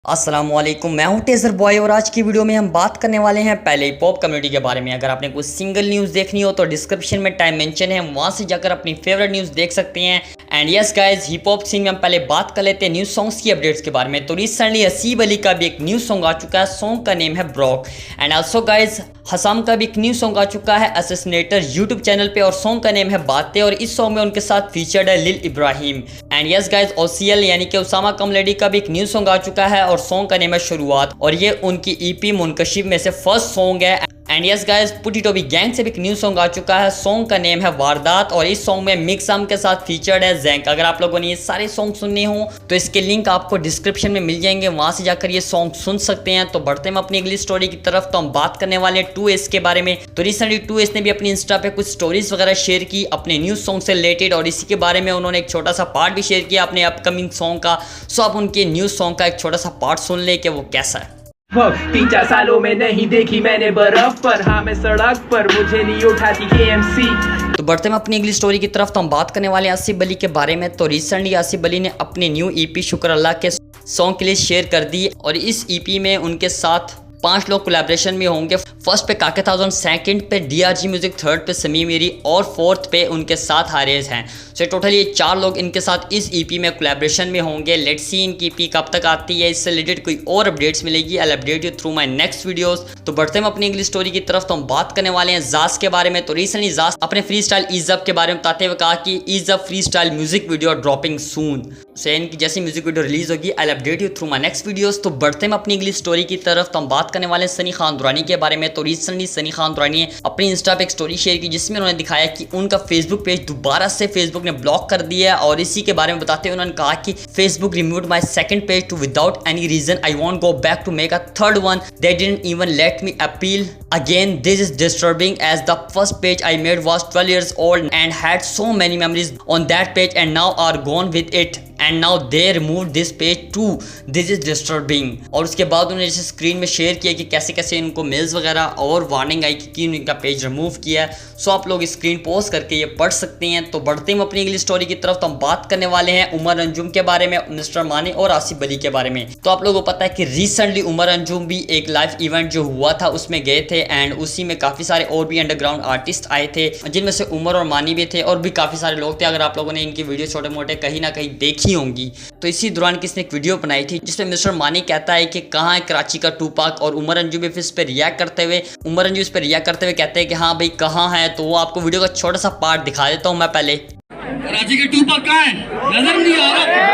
अस्सलामुअलैकुम, मैं हूं टेजर बॉय और आज की वीडियो में हम बात करने वाले हैं पहले हिप हॉप कम्युनिटी के बारे में। अगर आपने कोई सिंगल न्यूज़ देखनी हो तो डिस्क्रिप्शन में टाइम मेंशन है, वहां से जाकर अपनी फेवरेट न्यूज़ देख सकते हैं। And yes guys, hip hop scene में हम पहले बात कर लेते हैं न्यूज़ सॉन्ग्स की अपडेट्स के बारे में। तो रिसेंटली हसीब अली का भी एक न्यू सॉन्ग आ चुका है, सॉन्ग का नेम है Brock. And also guys, Hasam का भी एक न्यू सॉन्ग आ चुका है असैसिनेटर यूट्यूब चैनल पे और सॉन्ग का नेम है बातें। और इस सॉन्ग में उनके साथ फीचर्ड है लिल Ibrahim. And yes guys, OCL यानी कि उसामा कमलेडी का भी एक न्यू सॉन्ग आ चुका है और सॉन्ग का नेम है शुरुआत और ये उनकी ईपी मुनकशिफ में से फर्स्ट सॉन्ग है। एंड यस गाइस, पुटीटोबी गैंग से भी एक न्यू सॉन्ग आ चुका है, सॉन्ग का नेम है वारदात और इस सॉन्ग में मिक्सम के साथ फीचर्ड है जैंक। अगर आप लोगों ने ये सारे सॉन्ग सुनने हो तो इसके लिंक आपको डिस्क्रिप्शन में मिल जाएंगे, वहां से जाकर ये सॉन्ग सुन सकते हैं। तो बढ़ते हैं अपनी अगली स्टोरी की तरफ। तो हम बात करने वाले हैं 2S के बारे में। तो रिसेंटली 2S ने भी अपनी इंस्टा पे कुछ स्टोरीज वगैरह शेयर की अपने न्यू सॉन्ग से रिलेटेड और इसी के बारे में उन्होंने एक छोटा सा पार्ट भी शेयर किया अपने अपकमिंग सॉन्ग का। सो आप उनके न्यू सॉन्ग का एक छोटा सा पार्ट सुन ले कि वो कैसा है। 3-4 सालों में नहीं देखी मैंने बर्फ पर, हाँ मैं सड़क पर, मुझे नहीं उठाती KMC। तो बढ़ते हैं अपनी अगली स्टोरी की तरफ। तो हम बात करने वाले हैं आसिफ अली के बारे में। तो रिसेंटली आसिफ अली ने अपनी न्यू ईपी शुक्र अल्लाह के सॉन्ग के लिए शेयर कर दी और इस ईपी में उनके साथ 5 लोग कोलैबोरेशन में होंगे। फर्स्ट पे काके थाउजेंड, सेकंड पे DRG म्यूजिक, थर्ड पे समी मेरी और फोर्थ पे उनके साथ हारेज हैं। सो टोटली ये 4 लोग इनके साथ इस ईपी में कोलैबोरेशन में होंगे। लेट्स सी इनकी ईपी कब तक आती है, इससे रिलेटेड कोई और अपडेट्स मिलेगी, आई will update you through my next videos. तो बढ़ते हैं अपनी अगली स्टोरी की तरफ। तो हम बात करने वाले हैं जास के बारे में। तो रिसेंटली जास अपने फ्री स्टाइल ईज़अप के बारे में बताते हुए कहा कि ईज़अप freestyle music video dropping soon. So इनकी जैसी म्यूजिक वीडियो रिलीज होगी I will update you through my next videos. तो बढ़ते हैं अपनी अगली स्टोरी की तरफ। तो हम बात करने वाले हैं सनी खान दुरानी के बारे में। तो रिसेंटली सनी खान दुरानी ने अपनी इंस्टा पे एक स्टोरी शेयर की जिसमें उन्होंने दिखाया कि उनका फेसबुक पेज दोबारा से फेसबुक ने ब्लॉक कर दिया और इसी के बारे में बताते हुए उन्होंने कहा कि Facebook removed my second page too without any reason, I want go back to make a third one, they didn't even let me appeal again, this is disturbing as the first page I made was 12 years old and had so many memories on that page and now are gone with it and now they removed this page too, this is disturbing। और उसके बाद उन्होंने जैसे screen में share किया कि कैसे कैसे इनको मेल्स वगैरह और वार्निंग आई कि इनका पेज रिमूव किया है। सो आप लोग स्क्रीन पॉज करके ये पढ़ सकते हैं। तो बढ़ते हैं अपनी अगली स्टोरी की तरफ। तो हम बात करने वाले हैं उमर अंजुम के बारे में, मिस्टर मानी और आसिफ अली के बारे में। तो आप लोगों को पता है कि रिसेंटली उमर अंजुम भी एक लाइव इवेंट जो हुआ था उसमें गए थे एंड उसी में काफ़ी सारे और भी अंडरग्राउंड आर्टिस्ट आए थे जिनमें से उमर और मानी भी थे और भी काफ़ी सारे लोग थे। अगर आप लोगों ने इनकी वीडियो छोटे मोटे कहीं ना कहीं देखी होंगी तो इसी दौरान किसने एक वीडियो बनाई थी जिसमें मिस्टर मानी कहता है कि कहाँ है कराची का टूपाक और उमर अंजुम भी इस पर रिएक्ट करते हुए कहते हैं कि हाँ भाई कहाँ है। तो वो आपको वीडियो का छोटा सा पार्ट दिखा देता हूँ मैं पहले। कराची के टूपाक कहाँ है, नजर नहीं आ रहा।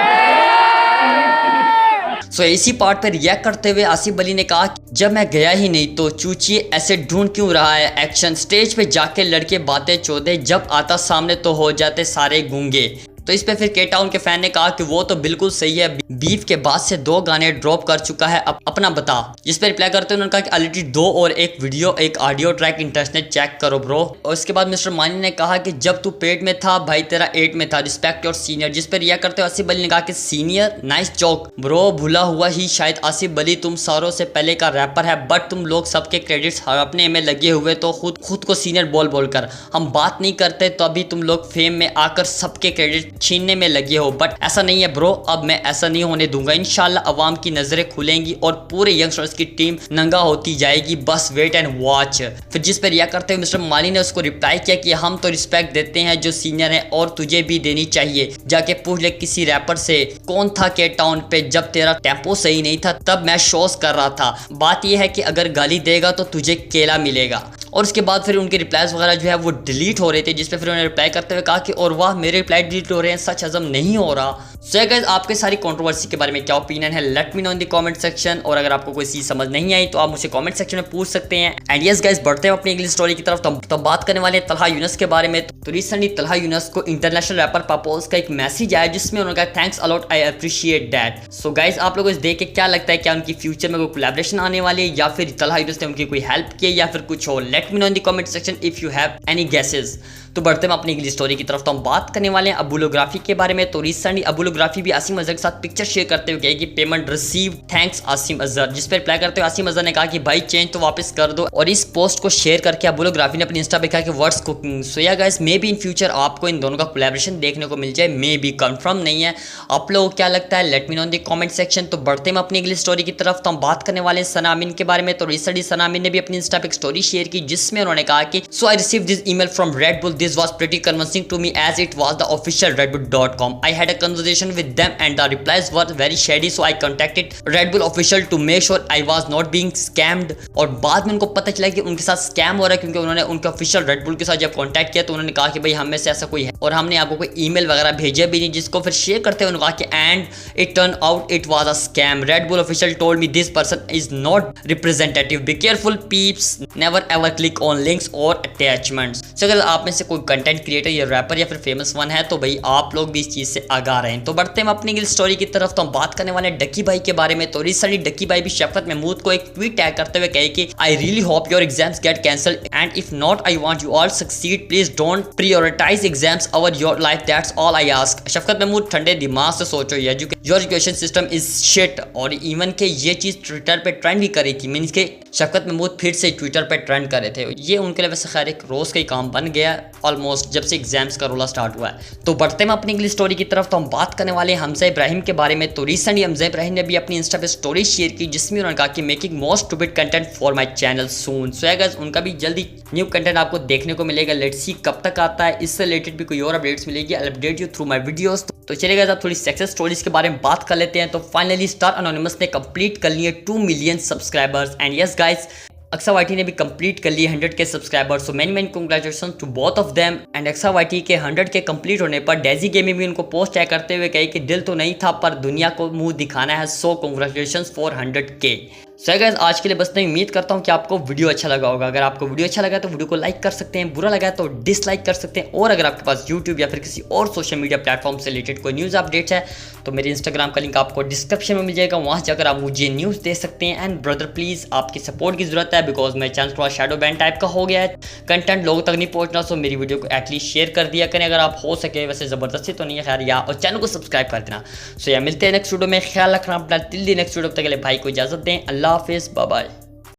सो इसी पार्ट पर रिएक्ट करते हुए आसिफ अली ने कहा जब मैं गया ही नहीं तो चूचिए ऐसे ढूंढ क्यों रहा है एक्शन, स्टेज पे जाके लड़के बातें चौधे, जब आता सामने तो हो जाते सारे गूंगे। तो इस पे फिर के टाउन के फैन ने कहा कि वो तो बिल्कुल सही है, बीफ के बाद से 2 गाने ड्रॉप कर चुका है, अपना बता। जिस पे रिप्लाई करते हुए उन्होंने कहा कि ऑलरेडी 2 और एक वीडियो एक ऑडियो ट्रैक इंटरनेट चेक करो ब्रो। और इसके बाद मिस्टर मानी ने कहा कि जब तू पेट में था भाई तेरा 8 में था, रिस्पेक्ट योर सीनियर। जिस पे रिया करते हुए आसिफ अली ने कहा कि सीनियर नाइस जोक ब्रो, भूला हुआ ही शायद आसिफ अली तुम सारों से पहले का रैपर है बट तुम लोग सबके क्रेडिट्स हड़पने में लगे हुए तो खुद को सीनियर बोल कर हम बात नहीं करते तो अभी तुम लोग फेम में आकर सबके क्रेडिट छीनने में लगे हो। बट ऐसा नहीं है ब्रो, अब मैं ऐसा नहीं होने दूंगा। इंशाल्लाह अवाम की नजरें खुलेंगी और पूरे यंगस्टर्स की टीम नंगा होती जाएगी, बस वेट एंड वॉच। फिर जिस पर रिया करते हुए मिस्टर माली ने उसको रिप्लाई किया कि हम तो रिस्पेक्ट देते हैं जो सीनियर है और तुझे भी देनी चाहिए, जाके पूछ ले किसी रैपर से कौन था के टाउन पे जब तेरा टेम्पो सही नहीं था तब मैं शोज कर रहा था। बात यह है कि अगर गाली देगा तो तुझे केला मिलेगा। और उसके बाद फिर उनके रिप्लाईज वगैरह जो है वो डिलीट हो रहे थे जिस पे फिर उन्होंने रिप्लाई करते हुए कहा कि और वाह मेरे रिप्लाई डिलीट हो रहे हैं, सच हजम नहीं हो रहा। सो गाइस, आपके सारी कंट्रोवर्सी के बारे में क्या ओपिनियन है, let me know in the comment section. और अगर आपको कोई चीज समझ नहीं आई तो आप मुझे कमेंट सेक्शन में पूछ सकते हैं। एंड यस गाइस, बढ़ते हैं अपनी अगली स्टोरी की तरफ। तो बात करने वाले हैं तलहा यूनुस के बारे में। तो रिसेंटली तलहा यूनुस को इंटरनेशनल रैपर पापोज का एक मैसेज आया जिसमें उन्होंने कहा thanks a lot, I appreciate that. So guys, आप लोगों को देख के क्या लगता है, क्या उनकी फ्यूचर में कोई कोलैबोरेशन आने वाली है या फिर तलहा यूनुस ने उनकी कोई हेल्प की या फिर कुछ और? Let me know in the comment section if you have any guesses. तो बढ़ते हैं अपनी अगली स्टोरी की तरफ। तो हम बात करने वाले हैं अबुलोग्राफी के बारे में। तो रिसेंटली अबुलोग्राफी भी आसिम अजहर के साथ पिक्चर शेयर करते हुए कहे कि payment receive thanks Asim Azhar, जिस पर रिप्लाई करते हुए आसिम अजहर ने कहा कि भाई चेंज तो वापस कर दो। और इस पोस्ट को शेयर करके अबुलोग्राफी ने अपनी इंस्टा पे कहा कि what's cooking. So yeah guys may be in future आपको इन दोनों का कोलैबोरेशन देखने को मिल जाए, मे बी कंफर्म नहीं है। आप लोगों को क्या लगता है, let me know in the comment section. तो बढ़ते हैं अपनी अगली स्टोरी की तरफ। तो हम बात करने वाले हैं सना अमीन के बारे में। तो रिसेंटली सना अमीन ने भी अपनी इंस्टा पे एक स्टोरी शेयर की जिसमें उन्होंने कहा कि so I receive this email from Red Bull, this was pretty convincing to me as it was the official redbull.com. I had a conversation with them and the replies were very shady, so I contacted Red Bull official to make sure I was not being scammed. और बाद में उनको पता चला कि उनके साथ scam हो रहा है, क्योंकि उन्होंने उनके ऑफिशियल रेड बुल के साथ जब कांटेक्ट किया तो उन्होंने कहा कि भाई हम में से ऐसा कोई है और हमने आपको कोई ईमेल वगैरह भेजे भी नहीं, जिसको फिर शेयर करते हुए उन्होंने कहा कि and it turn out it was a scam. Red bull official told me this person is not representative, be careful peeps, never ever click on links और अटैचमेंट्स। तो अगर आप में से कोई कंटेंट क्रिएटर या रैपर या फिर फेमस वन है तो भाई आप लोग भी इस चीज से आगाह रहें। तो बढ़ते हैं अपनी स्टोरी की तरफ। तो हम बात करने वाले हैं डक्की भाई के बारे में। तो रिसेंटली डक्की भाई भी शफकत महमूद को एक ट्वीट टैग करते हुए कहे कि I really hope your exams get cancelled and if not I want you all succeed, please don't prioritise exams over your life, that's all I ask. Shafqat Mahmood ठंडे दिमाग से सोचो, your education system is shit. और even के ये चीज Twitter पे trend भी करी थी, मींस के शफकत महमूद फिर से ट्विटर पे ट्रेंड कर रहे थे। ये उनके लिए वैसे खैर एक रोज का ही काम बन गया ऑलमोस्ट जब से एग्जाम्स का रोला स्टार्ट हुआ है। तो बढ़ते हैं अपनी अगली स्टोरी की तरफ। तो हम बात करने वाले हैं हमजा इब्राहिम के बारे में। तो रिसेंटली हमजा इब्राहिम ने भी अपनी इंस्टा पे स्टोरी शेयर की जिसमें उन्होंने कहा कि making most stupid content for my channel soon. So guys उनका भी जल्दी न्यू कंटेंट आपको देखने को मिलेगा, लेट्स सी कब तक आता है। इससे रिलेटेड भी कोई और अपडेट्स मिलेगी, I update you through my videos. तो चलिए गाइस आप थोड़ी सक्सेस स्टोरीज के बारे में बात कर लेते हैं। तो फाइनली स्टार एनोनिमस ने कंप्लीट कर लिए 2 million subscribers and yes guys Aksa YT ने भी कंप्लीट कर लिए 100 K subscribers. So many congratulation to both of them. And Aksa YT के 100 के कंप्लीट होने पर डेजी गेमिंग भी उनको पोस्ट टैग करते हुए कहे कि दिल तो नहीं था पर दुनिया को मुंह दिखाना है, सो कांग्रेचुलेशन फॉर 100 के। सो गाइस आज के लिए बस मैं उम्मीद करता हूँ कि आपको वीडियो अच्छा लगा होगा। अगर आपको वीडियो अच्छा लगा तो वीडियो को लाइक कर सकते हैं, बुरा लगा तो डिसलाइक कर सकते हैं। और अगर आपके पास यूट्यूब या फिर किसी और सोशल मीडिया प्लेटफॉर्म से रिलेटेड कोई न्यूज़ अपडेट्स है तो मेरे इंस्टाग्राम का लिंक आपको डिस्क्रिप्शन में मिल जाएगा, वहाँ जाकर आप मुझे न्यूज़ दे सकते हैं। एंड ब्रदर प्लीज़ आपकी सपोर्ट की जरूरत है बिकॉज मेरा चैनल थोड़ा शैडो बैन टाइप का हो गया है, कंटेंट लोगों तक नहीं पहुँचना। सो मेरी वीडियो को एटलीस्ट शेयर कर दिया करें अगर आप हो सके, वैसे ज़बरदस्ती तो नहीं है खैर, या और चैनल को सब्सक्राइब कर देना। सो या मिलते हैं नेक्स्ट वीडियो में, ख्याल रखना अपना, टिल दी नेक्स्ट वीडियो तक के लिए भाई को इजाज़त दें, अल्लाह हाफिज़, बाय बाय।